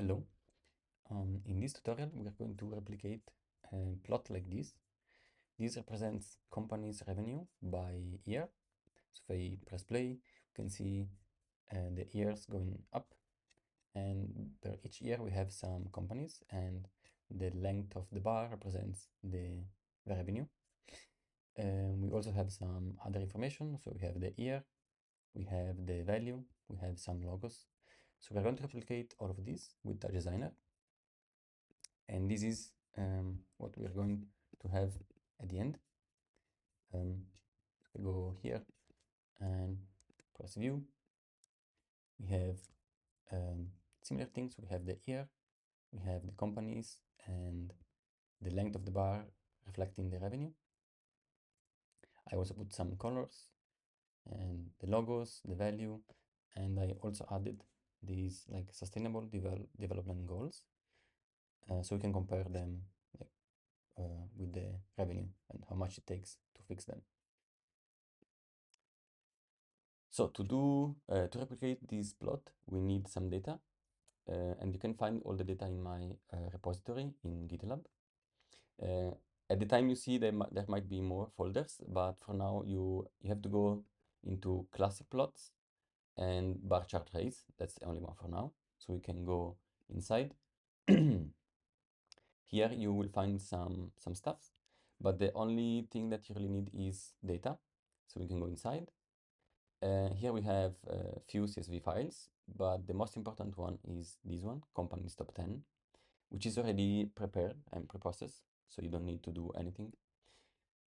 Hello. In this tutorial, we are going to replicate a plot like this. This represents company's revenue by year. So if I press play, you can see the years going up, and per each year we have some companies, and the length of the bar represents the revenue. We also have some other information. So we have the year, we have the value, we have some logos. So we're going to replicate all of this with Touchdesigner. And this is what we're going to have at the end. We go here and press view. We have similar things. We have the year, we have the companies, and the length of the bar reflecting the revenue. I also put some colors and the logos, the value, and I also added these like sustainable development goals, so we can compare them like, with the revenue and how much it takes to fix them. So to replicate this plot, we need some data, and you can find all the data in my repository in Gilab. At the time you see there might be more folders, but for now you have to go into classic plots and Bar Char Race. That's the only one for now. So we can go inside. Here you will find some stuff, but the only thing that you really need is data. So we can go inside. Here we have a few CSV files, but the most important one is this one, company's top 10, which is already prepared and preprocessed, so you don't need to do anything.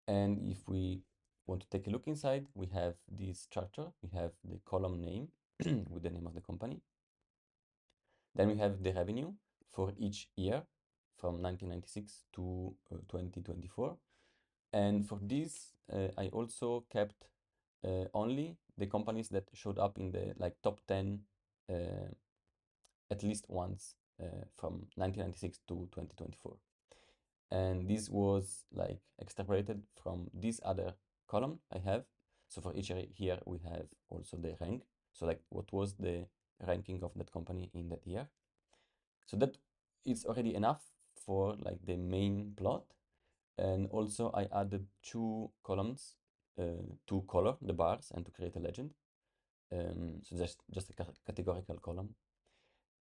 And if we want to take a look inside, we have this structure. We have the column name with the name of the company. Then we have the revenue for each year from 1996 to 2024. And for this, I also kept only the companies that showed up in the like top 10 at least once from 1996 to 2024. And this was like extrapolated from this other column I have. So for each year we have also the rank. So like what was the ranking of that company in that year. So that is already enough for like the main plot. And also I added two columns to color the bars and to create a legend. So just a categorical column.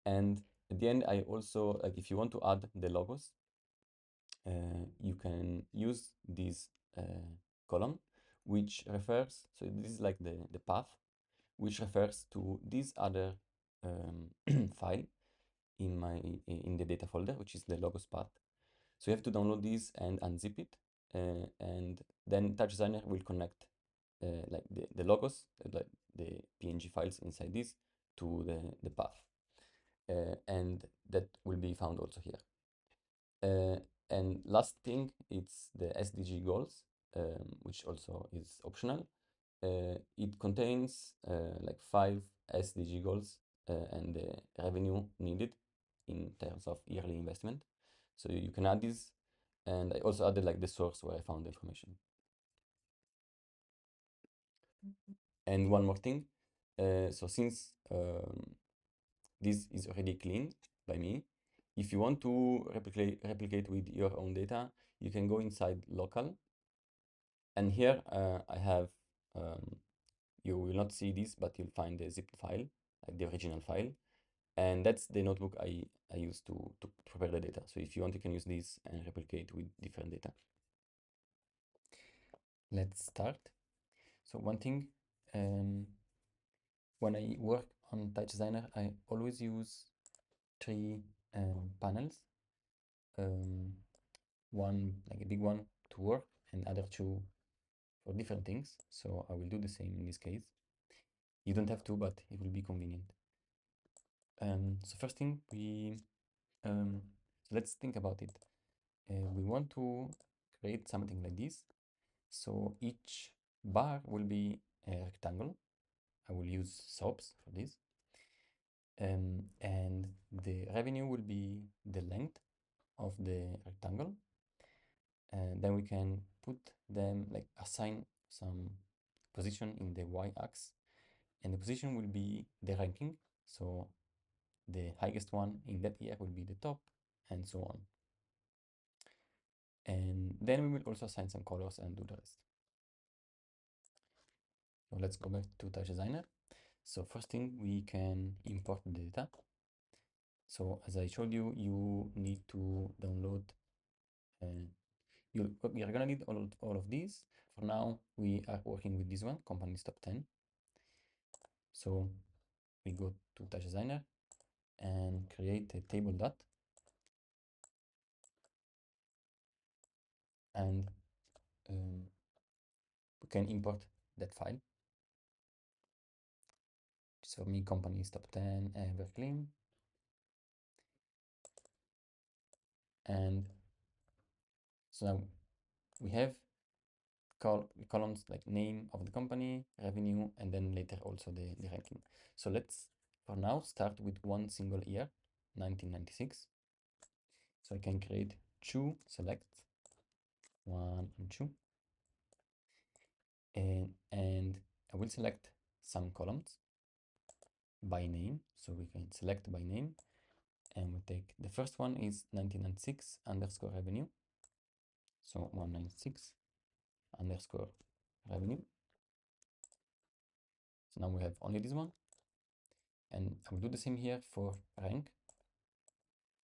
And at the end, I also, like if you want to add the logos, you can use this column, which refers, so this is like the path, which refers to this other file in the data folder, which is the logos path. So you have to download this and unzip it, and then Touchdesigner will connect like the logos, like the PNG files inside this to the path. And that will be found also here. And last thing, it's the SDG goals, which also is optional. It contains like 5 SDG goals and the revenue needed in terms of yearly investment. So you can add this, and I also added like the source where I found the information. And one more thing, so since this is already cleaned by me, if you want to replicate with your own data, you can go inside local, and here I have, you will not see this, but you'll find the zip file, like the original file, and that's the notebook I use to prepare the data. So if you want, you can use this and replicate with different data. Let's start. So one thing, when I work on Touchdesigner, I always use 3 panels. One like a big one to work and other 2 for different things. So I will do the same in this case. You don't have to, but it will be convenient. So first thing so let's think about it. We want to create something like this. So each bar will be a rectangle. I will use SOAPs for this. And the revenue will be the length of the rectangle. And then we can put them, like assign some position in the y-axis, and the position will be the ranking. So the highest one in that year will be the top, and so on. And then we will also assign some colors and do the rest. So let's go back to Touchdesigner. So first thing, we can import the data. So as I showed you, you need to download, you're gonna need all of these. For now, we are working with this one, company's top 10. So we go to Touchdesigner and create a table dot, and we can import that file. So me, company's top 10, Everclean, and so now we have columns like name of the company, revenue, and then later also the ranking. So let's for now start with one single year, 1996. So I can create two selects, 1 and 2, and I will select some columns by name. So we can select by name, and we take the first one is 1996 underscore revenue. So 196 underscore revenue. So now we have only this one, and I will do the same here for rank.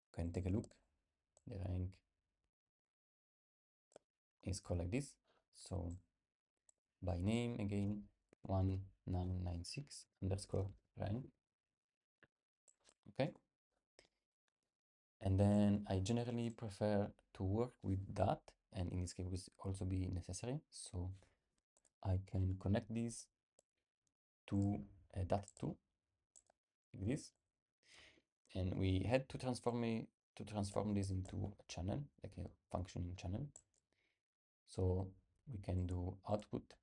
You can take a look. The rank is called like this. So by name again, 1996 underscore rank. Okay. And then I generally prefer to work with that, and in this case will also be necessary. So I can connect these to a data tool like this, and we had to transform this into a channel, like a functioning channel. So we can do output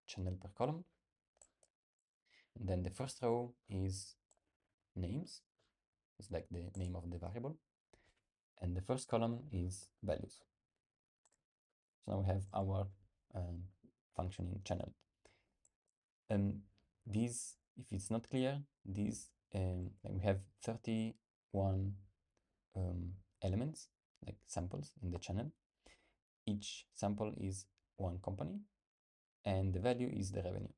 channel per column, and then the first row is names. It's like the name of the variable, and the first column is values. So now we have our functioning channel. These, if it's not clear, these like we have 31 elements, like samples in the channel. Each sample is one company, and the value is the revenue.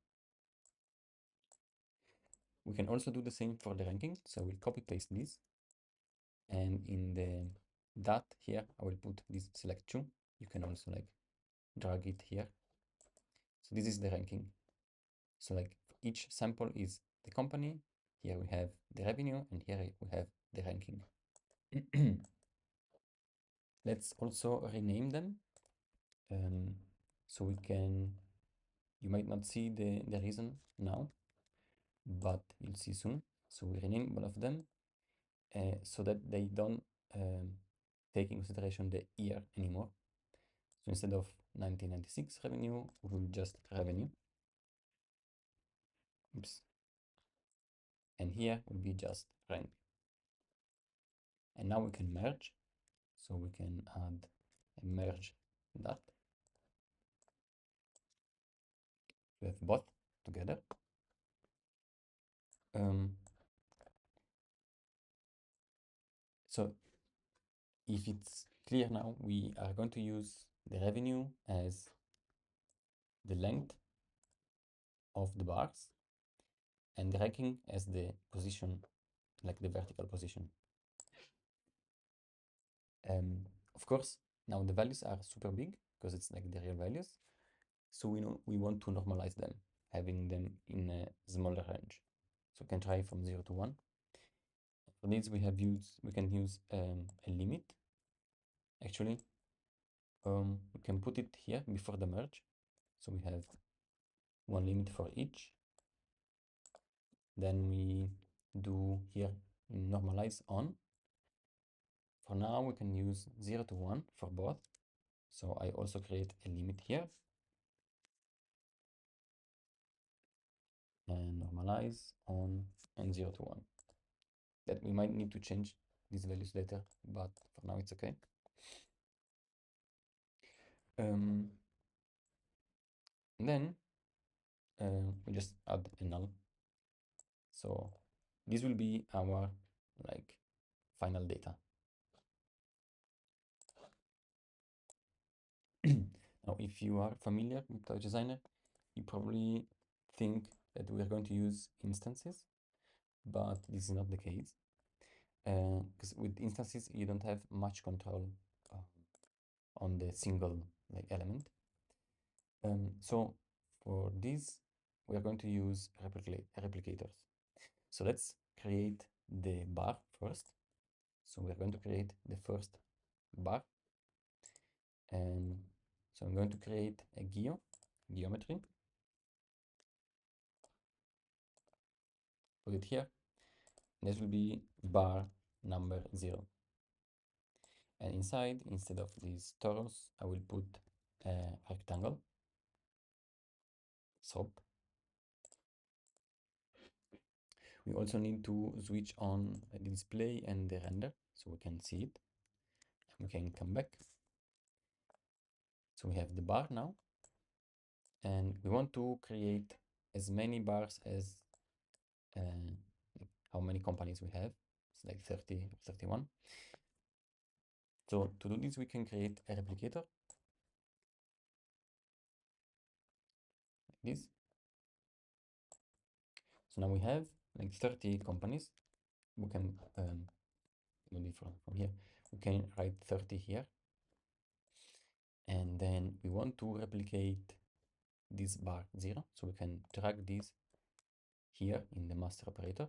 We can also do the same for the ranking. So we'll copy paste this, and in the dot here, I will put this select 2. You can also like drag it here. So this is the ranking. So like each sample is the company. Here we have the revenue, and here we have the ranking. Let's also rename them. So we can, you might not see the reason now, but you'll see soon. So we rename one of them so that they don't take in consideration the year anymore. So instead of 1996 revenue, we will just revenue. Oops. And here will be just rank. And now we can merge. So we can add a merge that. We have both together. So if it's clear now, we are going to use the revenue as the length of the bars and the ranking as the position, like the vertical position. Of course, now the values are super big because it's like the real values. So we know we want to normalize them, having them in a smaller range. So we can try from 0 to 1. For this we can use a limit. Actually, we can put it here before the merge. So we have one limit for each. Then we do here normalize on. For now, we can use 0 to 1 for both. So I also create a limit here. And normalize on and 0 to 1. That we might need to change these values later, but for now it's okay. Then we just add a null. So this will be our like final data. Now, if you are familiar with Touchdesigner, you probably think that we are going to use instances, but this is not the case. Because with instances, you don't have much control on the single like element. So for this, we are going to use replicators. So let's create the bar first. So we are going to create the first bar. And so I'm going to create a geometry, put it here. This will be bar number 0. And inside, instead of this torus, I will put a rectangle, sub. We also need to switch on the display and the render so we can see it. We can come back. So we have the bar now, and we want to create as many bars as how many companies we have. It's like 30 or 31. So to do this, we can create a replicator like this. So now we have like 30 companies. We can do it from here. We can write 30 here. And then we want to replicate this bar 0. So we can drag this here in the master operator.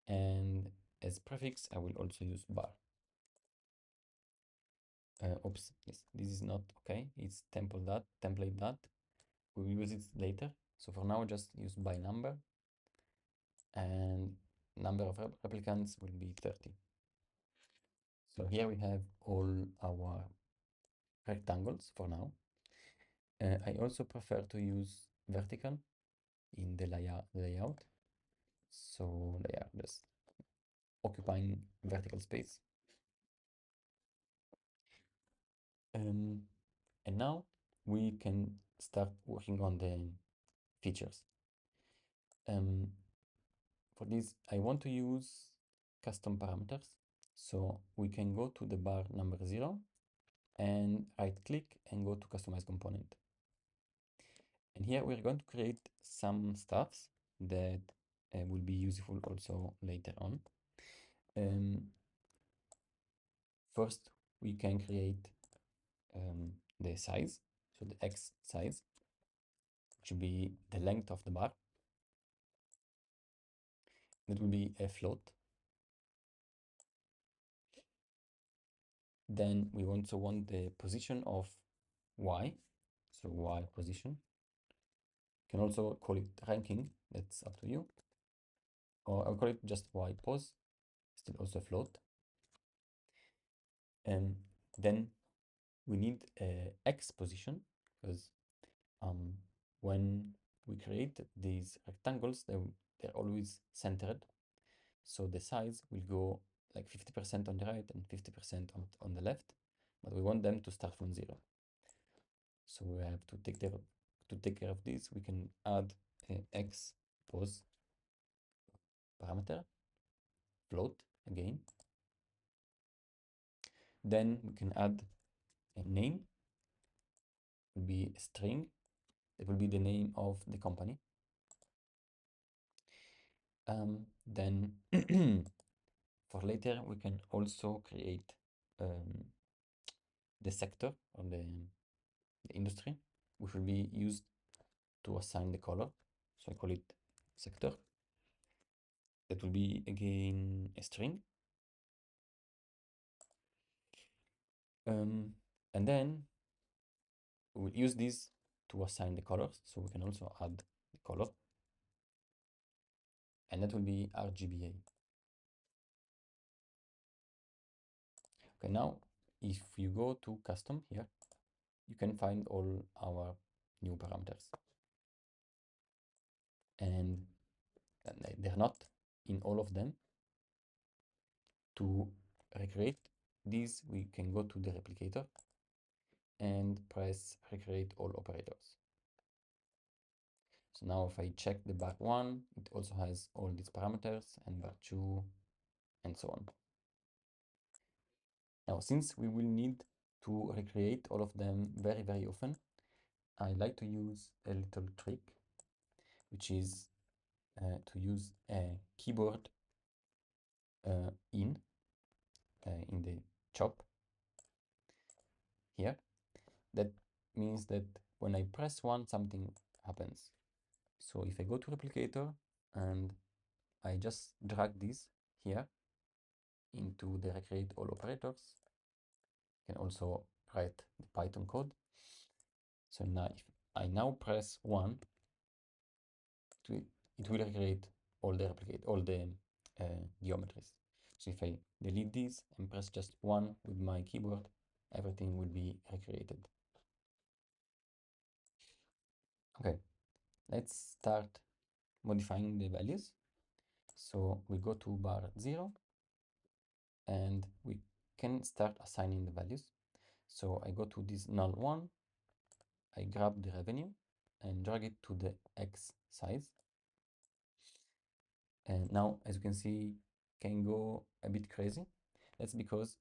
And as prefix, I will also use bar. Oops, yes, this is not okay. It's template that. We will use it later. So for now, just use by number, and number of replicants will be 30. So here we have all our rectangles for now. I also prefer to use vertical in the layout. So they are just occupying vertical space. And now we can start working on the features. For this, I want to use custom parameters. So we can go to the bar number 0 and right click and go to customize component. And here we're going to create some stuffs that will be useful also later on. First, we can create the size, so the X size, which will be the length of the bar. That will be a float. Then we also want the position of Y, so Y position. You can also call it ranking, that's up to you. Or I'll call it just Y pose, still also a float. And then we need a X position, because when we create these rectangles, they're always centered. So the size will go like 50% on the right and 50% on the left, but we want them to start from 0. So we have to take care of this. We can add a X pose parameter, float again. Then we can add a name, will be a string. It will be the name of the company. Then for later, we can also create the sector or the industry, which will be used to assign the color. So I call it sector. That will be again a string. And then we will use this to assign the colors. So we can also add the color. And that will be RGBA. Okay, now if you go to custom here, you can find all our new parameters. And they're not in all of them. To recreate these, we can go to the replicator and press recreate all operators. So now if I check the bar 1, it also has all these parameters, and bar 2, and so on. Now, since we will need to recreate all of them very, very often, I like to use a little trick, which is to use a keyboard in the chop here. That means that when I press 1, something happens. So if I go to replicator and I just drag this here into the recreate all operators, you can also write the Python code. So now if I now press 1, it will recreate all the geometries. So if I delete these and press just 1 with my keyboard, everything will be recreated. Okay, let's start modifying the values. So we go to bar 0 and we can start assigning the values. So I go to this null 1, I grab the revenue and drag it to the X size. And now, as you can see, can go a bit crazy. That's because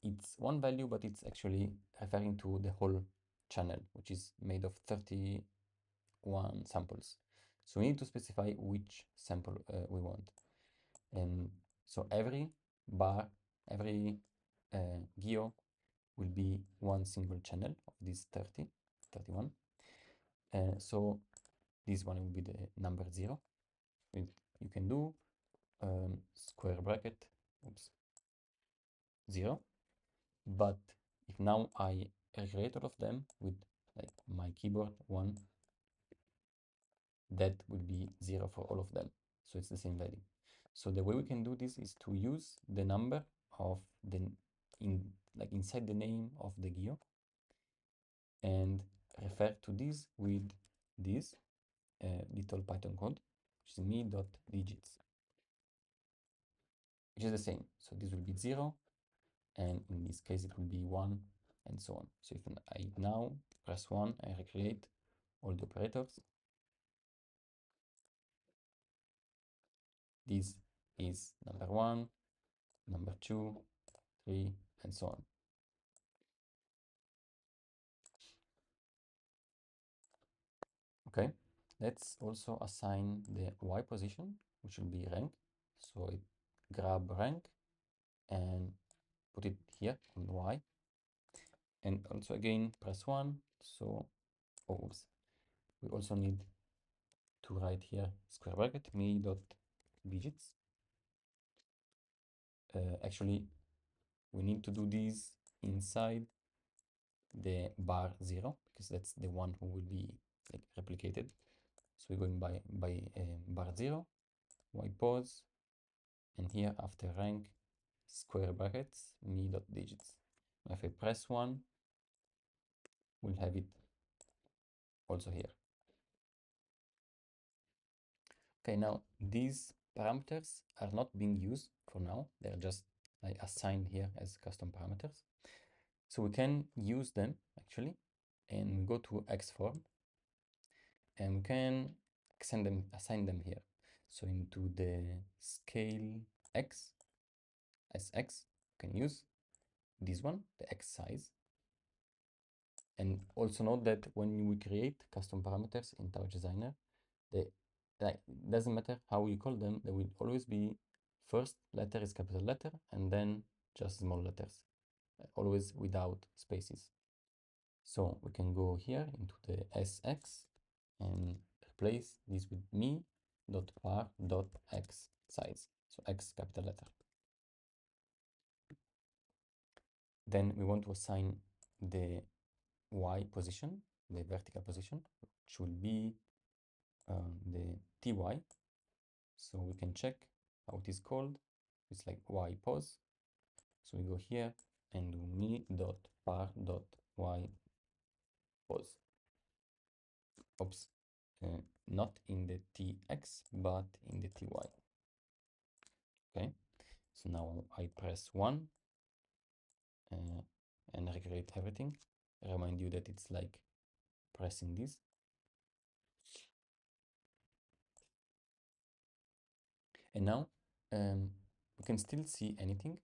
it's one value, but it's actually referring to the whole channel, which is made of 31 samples. So we need to specify which sample we want. And so every bar, every geo will be one single channel of these 31. So this one will be the number 0. You can do square bracket, oops, 0. But if now I recreate all of them with like my keyboard 1, that will be 0 for all of them. So it's the same value. So the way we can do this is to use the number of the inside the name of the geo and refer to this with this little Python code, which is me.digits, which is the same. So this will be 0, and in this case it will be 1, and so on. So if I now press 1, I recreate all the operators. This is number 1, number 2, 3, and so on. Okay, let's also assign the Y position, which will be rank. So it grab rank and put it here on Y. And also again, press 1. So, oops, we also need to write here square bracket me.digits. Actually, we need to do this inside the bar 0 because that's the one who will be like replicated. So we're going by bar 0, y pause, and here after rank square brackets me.digits. If I press 1, we'll have it also here. Okay, now these parameters are not being used for now. They're just like assigned here as custom parameters. So we can use them actually, and we go to X form, and we can assign them here. So into the scale X, SX, you can use this one, the X size. And also note that when we create custom parameters in Touchdesigner, it doesn't matter how you call them, they will always be first letter is capital letter and then just small letters, always without spaces. So we can go here into the SX and replace this with me.par.x size, so X capital letter. Then we want to assign the Y position, the vertical position, which will be the TY. So we can check how it is called. It's like Y pose. So we go here and do me.par.y pose. Oops, not in the TX, but in the TY. Okay, so now I press 1 and recreate everything. I remind you that it's like pressing this. And now we can still see anything.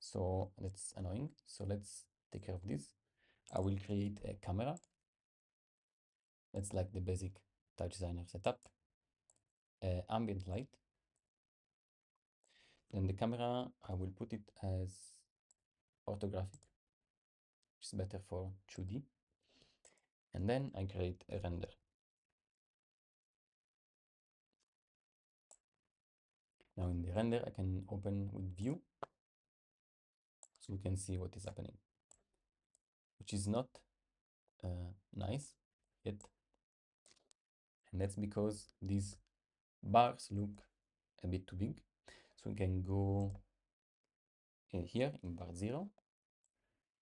So that's annoying. So let's take care of this. I will create a camera. That's like the basic Touchdesigner setup. Ambient light. Then the camera, I will put it as orthographic, which is better for 2D. And then I create a render. Now in the render, I can open with view, so we can see what is happening, which is not nice yet. And that's because these bars look a bit too big. So we can go here in bar 0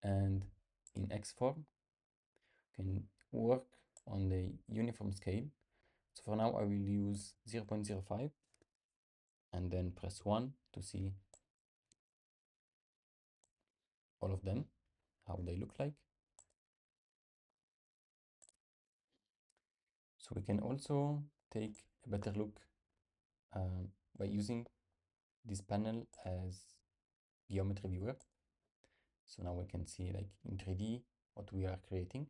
and in X form can work on the uniform scale. So for now I will use 0.05 and then press 1 to see all of them, how they look like. So we can also take a better look by using this panel as geometry viewer. So now we can see like in 3D what we are creating.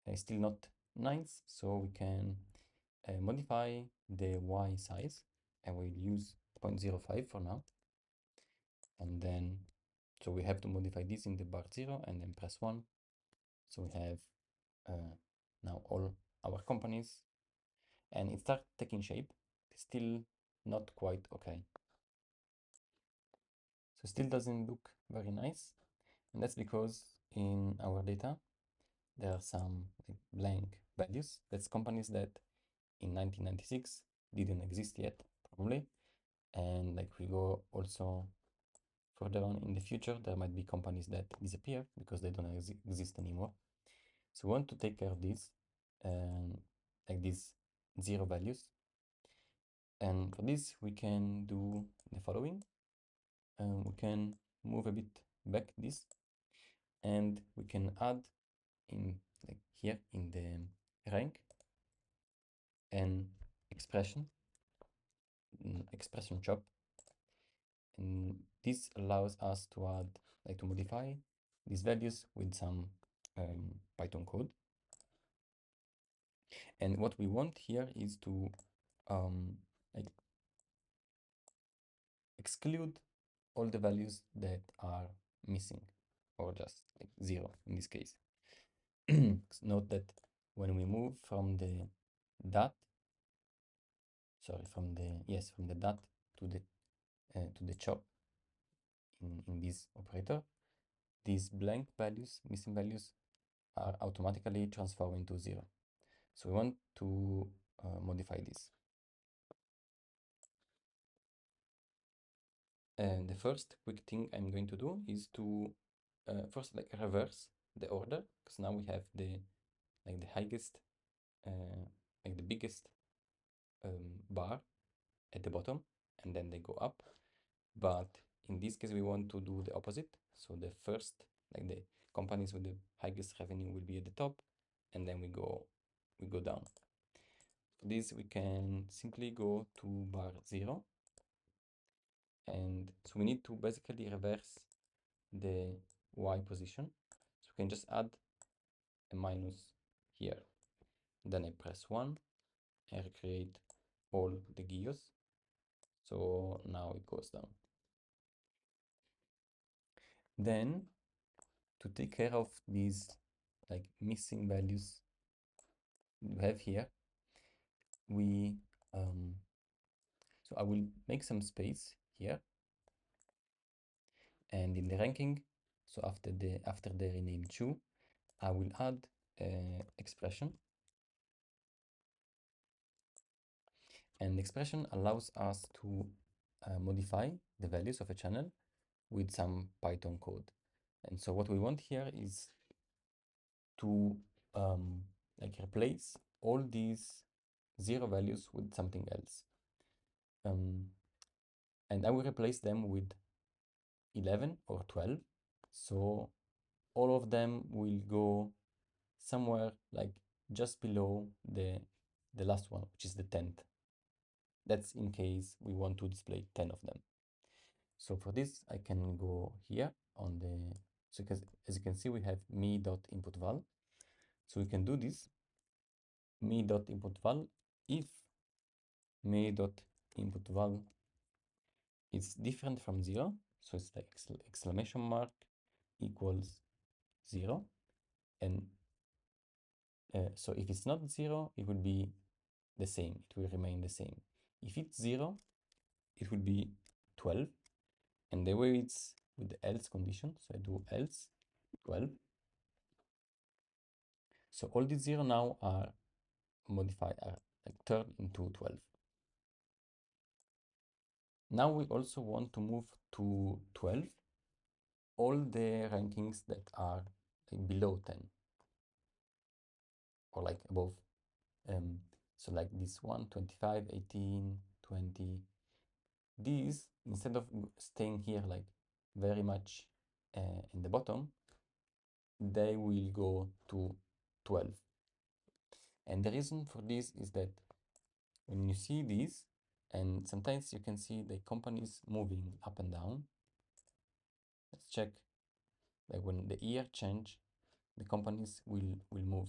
It's still not nice, so we can modify the Y size. I will use 0.05 for now. And then, so we have to modify this in the bar 0 and then press 1. So we have now all our companies and it starts taking shape. It's still not quite okay. So still doesn't look very nice. And that's because in our data, there are some like blank values. That's companies that in 1996 didn't exist yet, probably. And like we go also further on in the future, there might be companies that disappear because they don't exist anymore. So we want to take care of this, like these zero values. And for this, we can do the following. We can move a bit back this, and we can add in like here in the rank an expression, expression chop. And this allows us to add, like to modify these values with some Python code. And what we want here is to like exclude all the values that are missing or just like 0 in this case. Note that when we move from the dot, from the dot to the chop in this operator, these blank values, missing values, are automatically transformed into 0. So we want to modify this. And the first quick thing I'm going to do is to first like reverse the order, because now we have the highest, like the biggest bar at the bottom, and then they go up. But in this case, we want to do the opposite. So the first, like the companies with the highest revenue will be at the top, and then we go down. For this, we can simply go to bar 0. And so we need to basically reverse the Y position. So we can just add a minus here. Then I press 1 and recreate all the gears. So now it goes down. Then to take care of these like missing values we have here, we so I will make some space here, and in the ranking, so after the rename to, I will add expression. And the expression allows us to modify the values of a channel with some Python code. And so what we want here is to like replace all these 0 values with something else. And I will replace them with 11 or 12. So all of them will go somewhere like just below the last one, which is the 10th. that's in case we want to display 10 of them. So for this, I can go here on the, so as you can see, we have me.inputVal. So we can do this me.inputVal if me.inputVal is different from 0. So it's like exclamation mark equals 0. And so if it's not 0, it will be the same. It will remain the same. If it's 0, it will be 12. And the way it's with the else condition, so I do else 12. So all these 0 now are modified, are like turned into 12. Now we also want to move to 12 all the rankings that are like below 10 or like above. So like this one, 25, 18, 20. These, instead of staying here like very much in the bottom, they will go to 12. And the reason for this is that when you see these, and sometimes you can see the companies moving up and down. Let's check, like when the year change, the companies will move.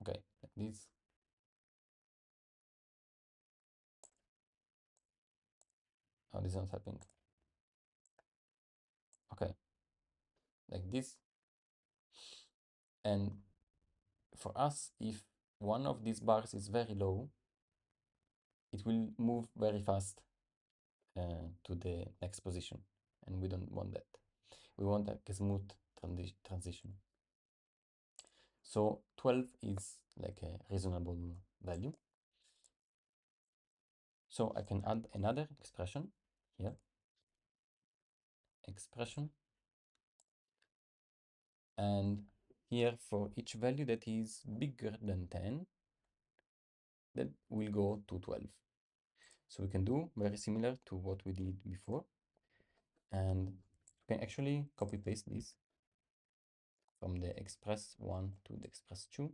Okay, like this. Oh, this is not happening. Okay, like this. And for us, if one of these bars is very low, it will move very fast to the next position. And we don't want that. We want like a smooth transition. So 12 is like a reasonable value. So I can add another expression here. Expression. And here for each value that is bigger than 10, that will go to 12. So we can do very similar to what we did before. And we can actually copy paste this from the express 1 to the express 2.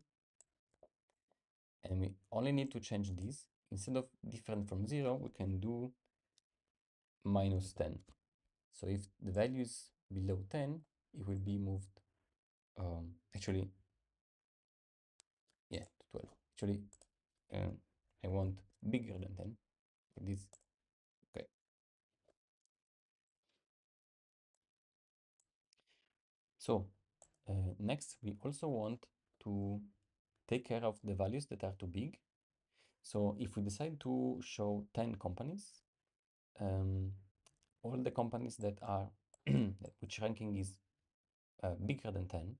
And we only need to change this. Instead of different from 0, we can do minus 10. So if the value is below 10, it will be moved, actually, yeah, to 12. Actually, I want bigger than 10, like this. Okay. So next, we also want to take care of the values that are too big. So if we decide to show 10 companies, all the companies that are which ranking is bigger than 10,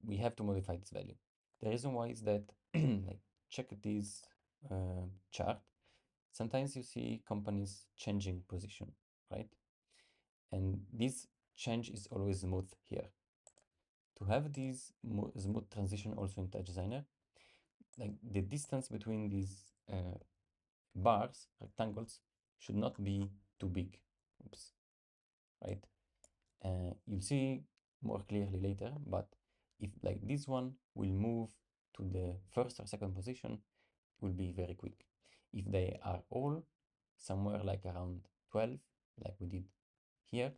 we have to modify this value. The reason why is that, like, check this chart. Sometimes you see companies changing position, right? And this change is always smooth here. To have this smooth transition also in Touchdesigner, like the distance between these bars, rectangles, should not be too big. Oops, right? You'll see more clearly later, but if like this one will move to the first or second position, it will be very quick. If they are all somewhere like around 12, like we did here,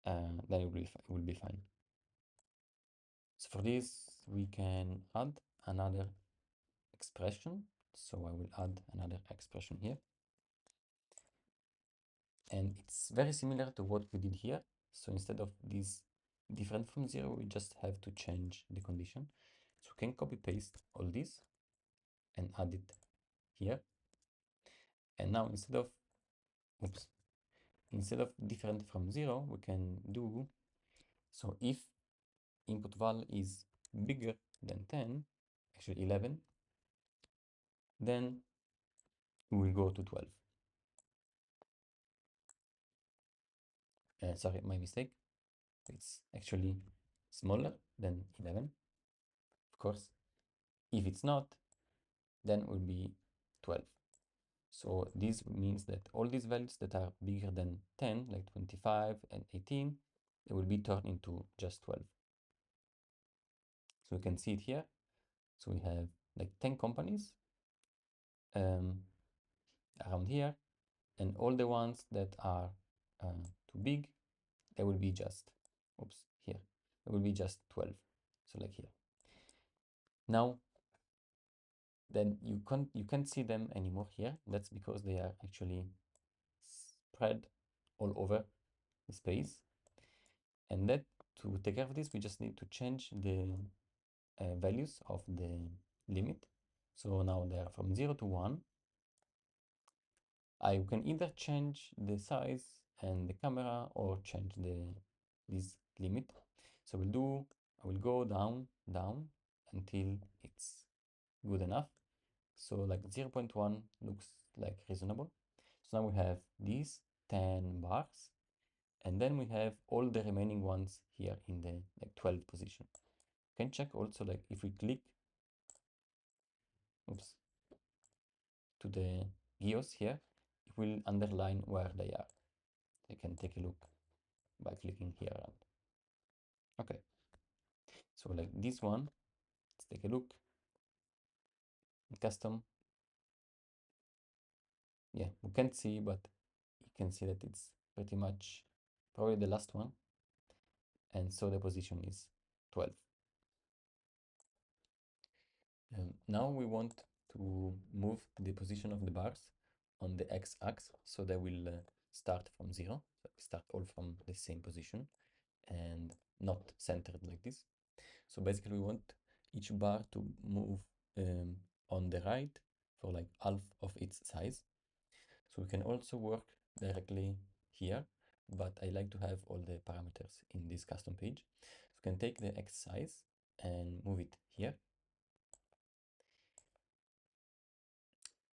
then it will be fine. So for this, we can add another expression. So I will add another expression here. And it's very similar to what we did here. So instead of this different from 0, we just have to change the condition. So we can copy paste all this and add it here. And now instead of different from 0, we can do, so if input val is bigger than 10, actually 11, then we will go to 12. Sorry, my mistake. It's actually smaller than 11, of course. If it's not, then it will be 12. So this means that all these values that are bigger than 10, like 25 and 18, they will be turned into just 12. So you can see it here. So we have like 10 companies um, around here, and all the ones that are too big, they will be just, oops, here, it will be just 12. So like here. Now, then you can't see them anymore here. That's because they are actually spread all over the space. And that to take care of this, we just need to change the values of the limit. So now they are from 0 to 1. I can either change the size and the camera or change this limit. So I will go down until it's good enough. So like 0.1 looks like reasonable. So now we have these 10 bars, and then we have all the remaining ones here in the like 12 position. You can check also like if we click, oops, to the geos here, it will underline where they are. You can take a look by clicking here. Okay, so like this one, let's take a look. Custom, yeah, we can't see, but you can see that it's pretty much probably the last one, and so the position is 12. Now we want to move the position of the bars on the x-axis, so they will start from 0, so start all from the same position and not centered like this. So basically we want each bar to move on the right for like half of its size. So we can also work directly here, but I like to have all the parameters in this custom page. So we can take the X size and move it here.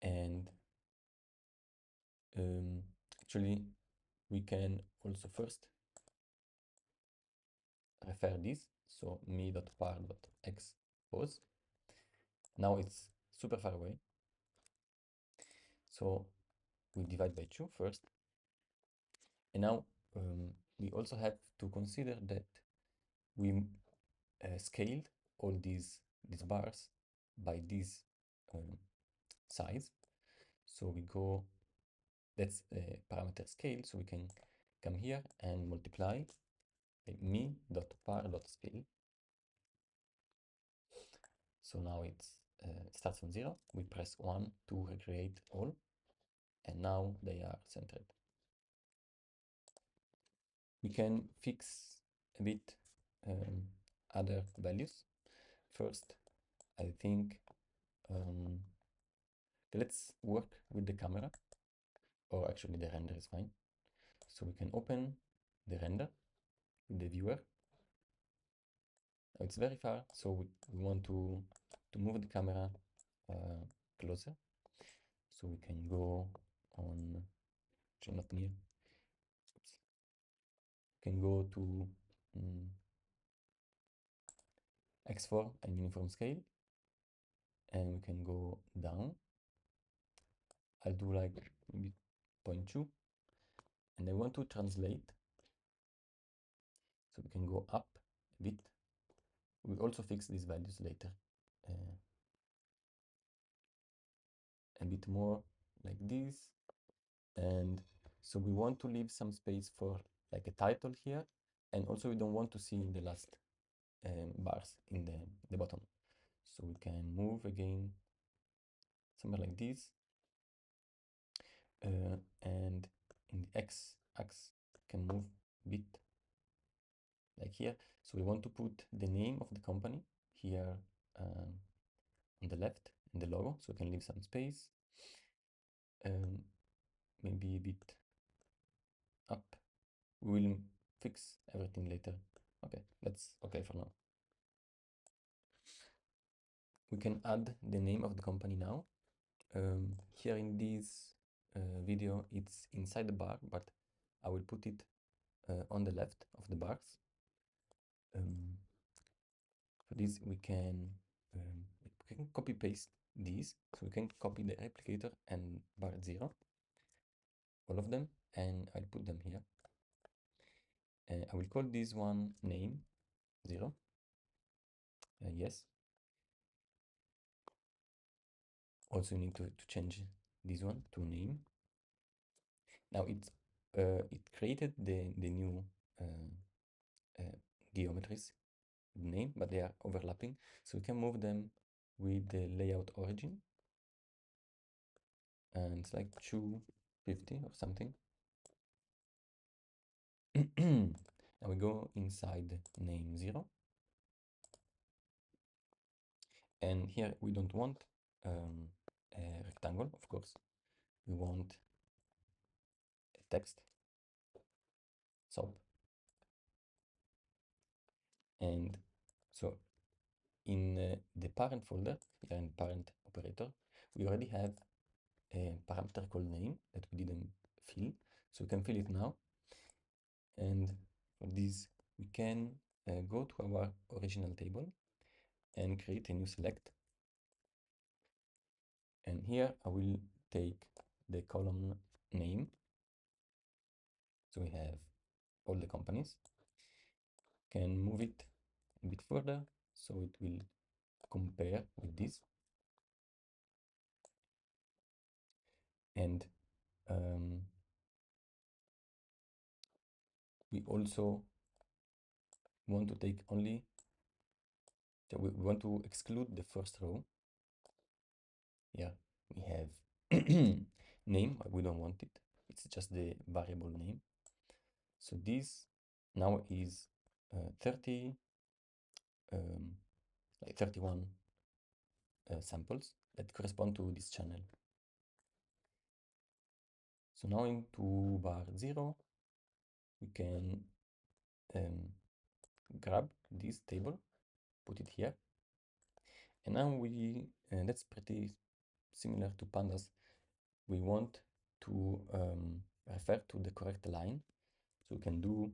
And actually, we can also first refer this. So me.par.x pose. Now it's super far away. So we divide by 2 first. And now we also have to consider that we scaled all these bars by this um, size. So we go, that's parameter scale. So we can come here and multiply me.par.scale. So now it starts from 0. We press 1 to recreate all, and now they are centered. We can fix a bit other values. First, I think let's work with the camera, or actually the render is fine. So we can open the render with the viewer. Now it's very far, so we want to move the camera closer. So we can go on, actually not near. Oops. We can go to X4 and uniform scale, and we can go down. I'll do like maybe 0.2, and I want to translate. So we can go up a bit. We also fix these values later. A bit more like this. And so we want to leave some space for like a title here. And also we don't want to see the last bars in the bottom. So we can move again somewhere like this. And in the x-axis can move a bit like here. So we want to put the name of the company here on the left in the logo, so we can leave some space. Maybe a bit up. We will fix everything later. Okay, that's okay for now. We can add the name of the company now. Here in this video, it's inside the bar, but I will put it on the left of the bars. For this, we can copy paste these. So we can copy the replicator and bar 0, all of them, and I'll put them here. I will call this one name 0. Yes. Also, you need to change this one to name. Now it created the new uh, geometries name, but they are overlapping, so we can move them with the layout origin, and it's like 250 or something. Now we go inside name 0, and here we don't want a rectangle, of course. We want a text sub, and so in the parent folder, here in parent operator, we already have a parameter called name that we didn't fill, so we can fill it now. And for this, we can go to our original table and create a new select. And here I will take the column name. So we have all the companies. Can move it a bit further so it will compare with this. And we also want to take only, so we want to exclude the first row. Yeah, we have name, we don't want it. It's just the variable name. So this now is 30, like 31 samples that correspond to this channel. So now into bar 0, we can grab this table, put it here. And now that's pretty similar to pandas. We want to refer to the correct line. So we can do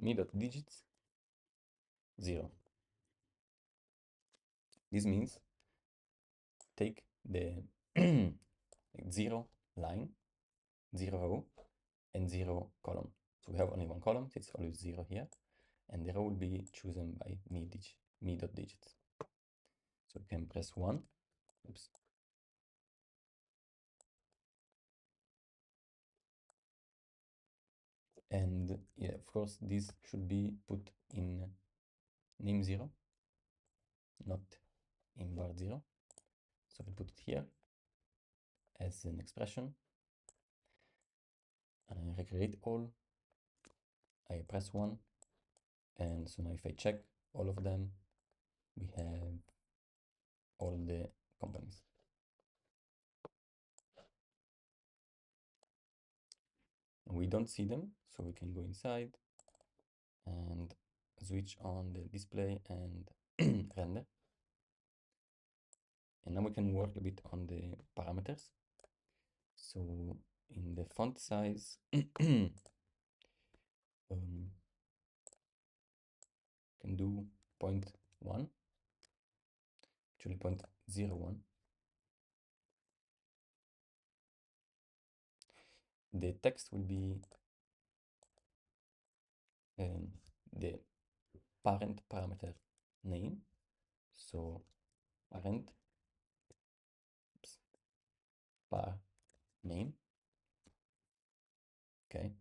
me.digits 0. This means take the 0 line, 0 row, and 0 column. So we have only one column, so it's always 0 here, and the row will be chosen by me.digits. So we can press 1. Oops. And yeah, of course, this should be put in name 0, not in bar 0. So we put it here as an expression. And I recreate all. I press 1. And so now if I check all of them, we have all the companies. And we don't see them, so we can go inside and switch on the display and render. And now we can work a bit on the parameters. So in the font size, can do 0.1, actually 0.01. The text will be the parent parameter name. So parent par name. Okay.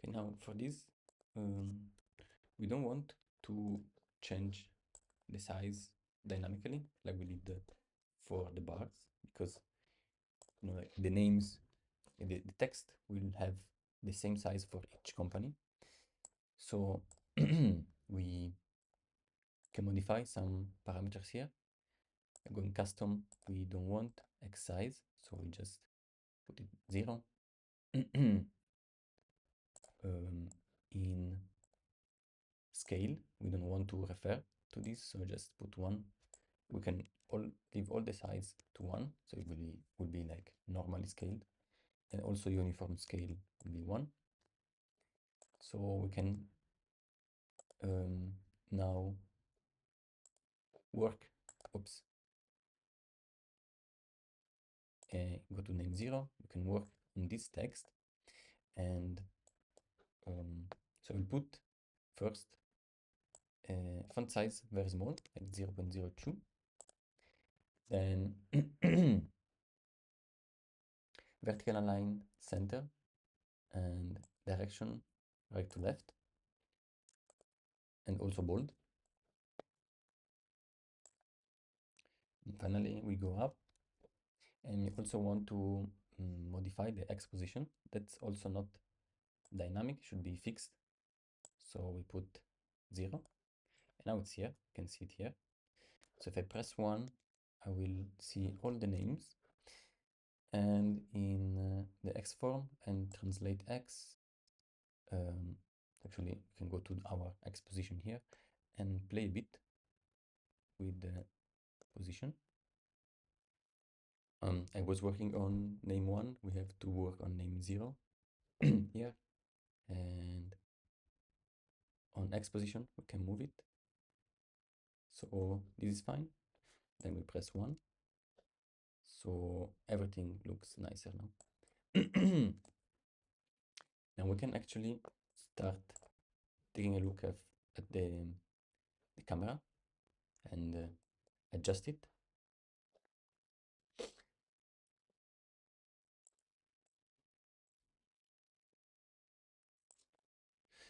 Okay, now for this, we don't want to change the size dynamically like we did for the bars, because like the names, the text will have the same size for each company. So we can modify some parameters here. Going custom, we don't want X size, so we just put it 0. In scale, we don't want to refer to this, so just put 1. We can leave all the size to 1, so it will be like normally scaled, and also uniform scale will be 1. So we can now work. Oops. Go to name 0. You can work in this text, and so we'll put first font size very small, like 0.02. Then vertical align center and direction right to left, and also bold. And finally, we go up, and you also want to modify the X position. That's also not dynamic, should be fixed. So we put 0, and now it's here. You can see it here. So if I press 1, I will see all the names. And in the X form and translate X, actually, we can go to our X position here and play a bit with the position. I was working on name 1. We have to work on name 0 here. And on X position, we can move it. So this is fine. Then we press 1. So everything looks nicer now. Now we can actually start taking a look at the camera and adjust it.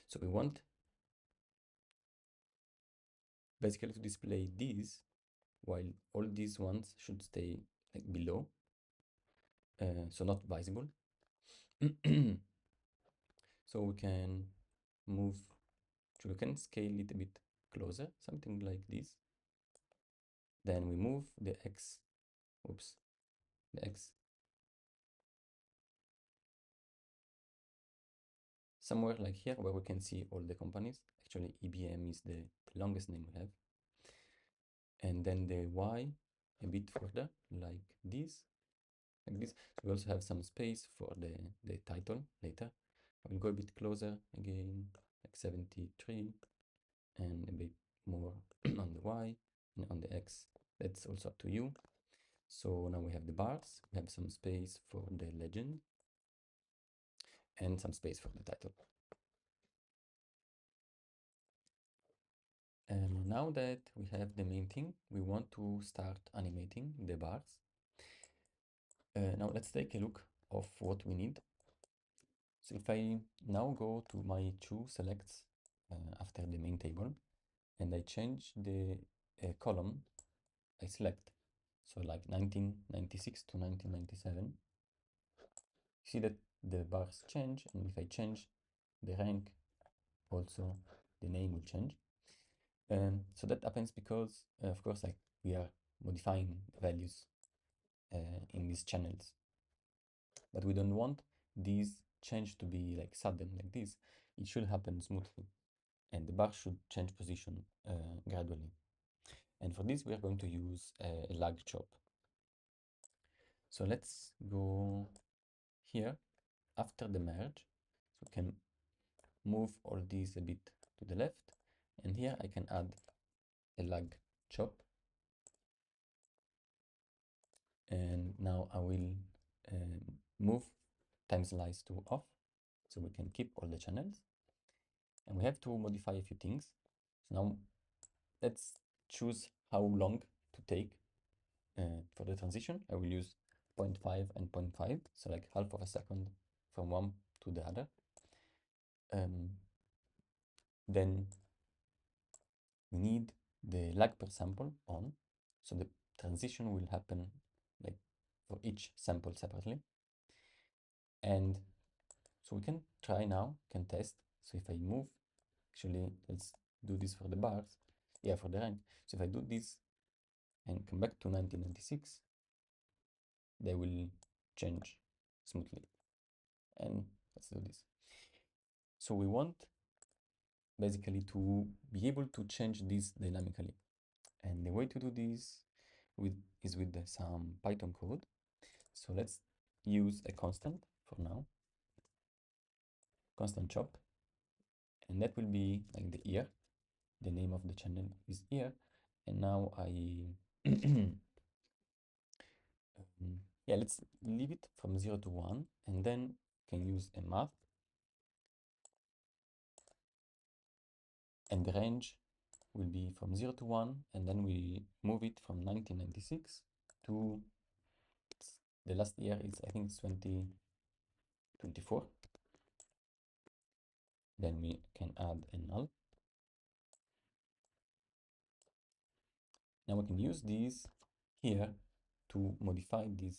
So we want basically to display these, while all these ones should stay like below, so not visible. So we can move, so we can scale it a bit closer, something like this. Then we move the X, the X somewhere like here where we can see all the companies. Actually, EBM is the longest name we have. And then the Y a bit further, like this, like this. So we also have some space for the title later. I will go a bit closer again, like 73, and a bit more on the Y and on the X. That's also up to you. So now we have the bars, we have some space for the legend, and some space for the title. And now that we have the main thing, we want to start animating the bars. Now let's take a look of what we need. So if I now go to my two selects after the main table, and I change the column I select, so like 1996 to 1997, see that the bars change, and if I change the rank, also the name will change. So that happens because, of course, like we are modifying values in these channels, but we don't want these change to be like sudden like this. It should happen smoothly, and the bar should change position gradually. And for this, we are going to use a lag chop. So let's go here after the merge. So we can move all these a bit to the left, and here I can add a lag chop. And now I will move time slice to off, so we can keep all the channels. And we have to modify a few things. So now let's choose how long to take for the transition. I will use 0.5 and 0.5, so like half of a second from one to the other. Then we need the lag per sample on, so the transition will happen like for each sample separately. And so we can try now, can test. So if I move, actually, let's do this for the bars. Yeah, for the rank. So if I do this and come back to 1996, they will change smoothly. And let's do this. So we want basically to be able to change this dynamically. And the way to do this is with some Python code. So let's use a constant for now, constant chop, and that will be like the ear. The name of the channel is ear, and now I Yeah, let's leave it from 0 to 1, and then can use a math, and the range will be from 0 to 1, and then we move it from 1996 to the last year is, I think it's 2024. Then we can add a null. Now we can use these here to modify this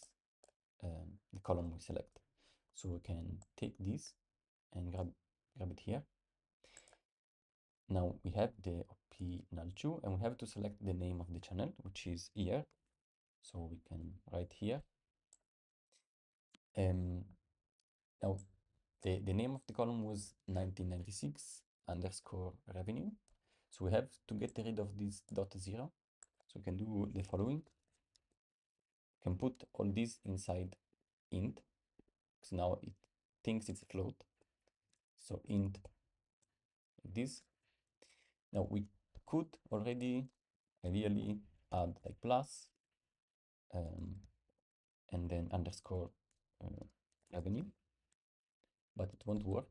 the column we select. So we can take this and grab it here. Now we have the OP null2, and we have to select the name of the channel, which is here. So we can write here. Now the name of the column was 1996 underscore revenue. So we have to get rid of this dot zero. So we can do the following. We can put all these inside int, because now it thinks it's a float. So int this. Now we could already ideally add like plus and then underscore revenue, but it won't work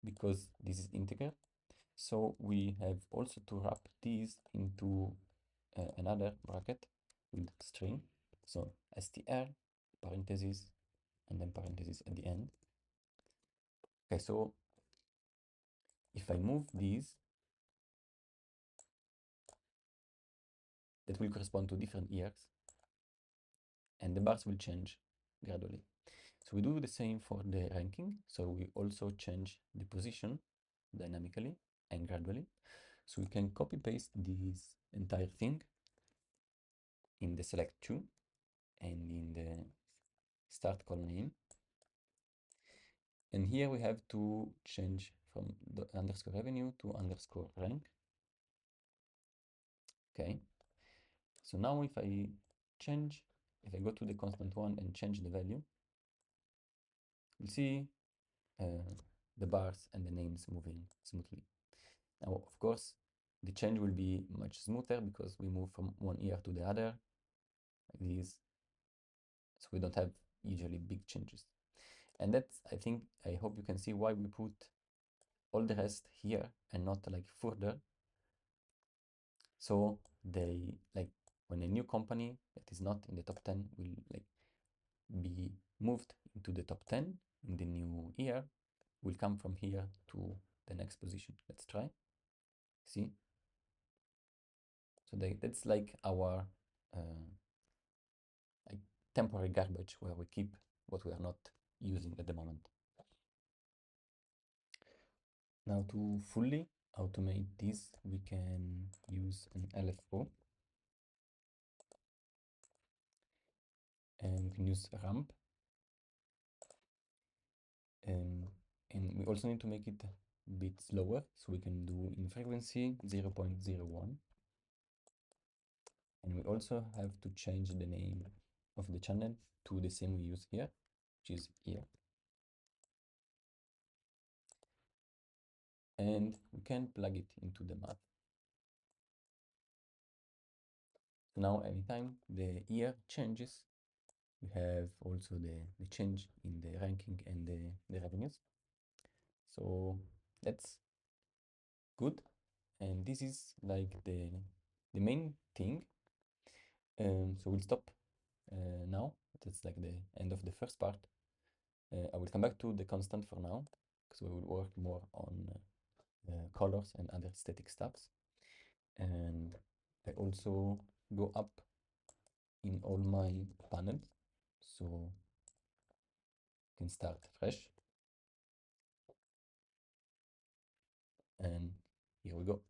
because this is integer. So we have also to wrap these into another bracket with string. So str, parentheses, and then parentheses at the end. Okay, so if I move these, that will correspond to different years, and the bars will change gradually. So we do the same for the ranking. So we also change the position dynamically and gradually. So we can copy paste this entire thing in the select to and in the start column name. And here we have to change from the underscore revenue to underscore rank. Okay. So now if I go to the constant one and change the value, you'll see the bars and the names moving smoothly. Now, of course, the change will be much smoother because we move from one year to the other, like this. So we don't have usually big changes. And that's, I hope you can see why we put all the rest here and not like further. So they, like, when a new company that is not in the top 10 will like be moved into the top 10 in the new year, will come from here to the next position. Let's try. See? So that's like our like temporary garbage where we keep what we are not using at the moment. Now to fully automate this, we can use an LFO, and we can use a ramp. And we also need to make it a bit slower, so we can do in frequency 0.01. And we also have to change the name of the channel to the same we use here, which is here. And we can plug it into the math. So now anytime the year changes, we have also the change in the ranking and the revenues. So that's good. And this is like the main thing. So we'll stop now. That's like the end of the first part. I will come back to the constant for now, because we will work more on colors and other static stuffs. And I also go up in all my panels, so you can start fresh. And here we go.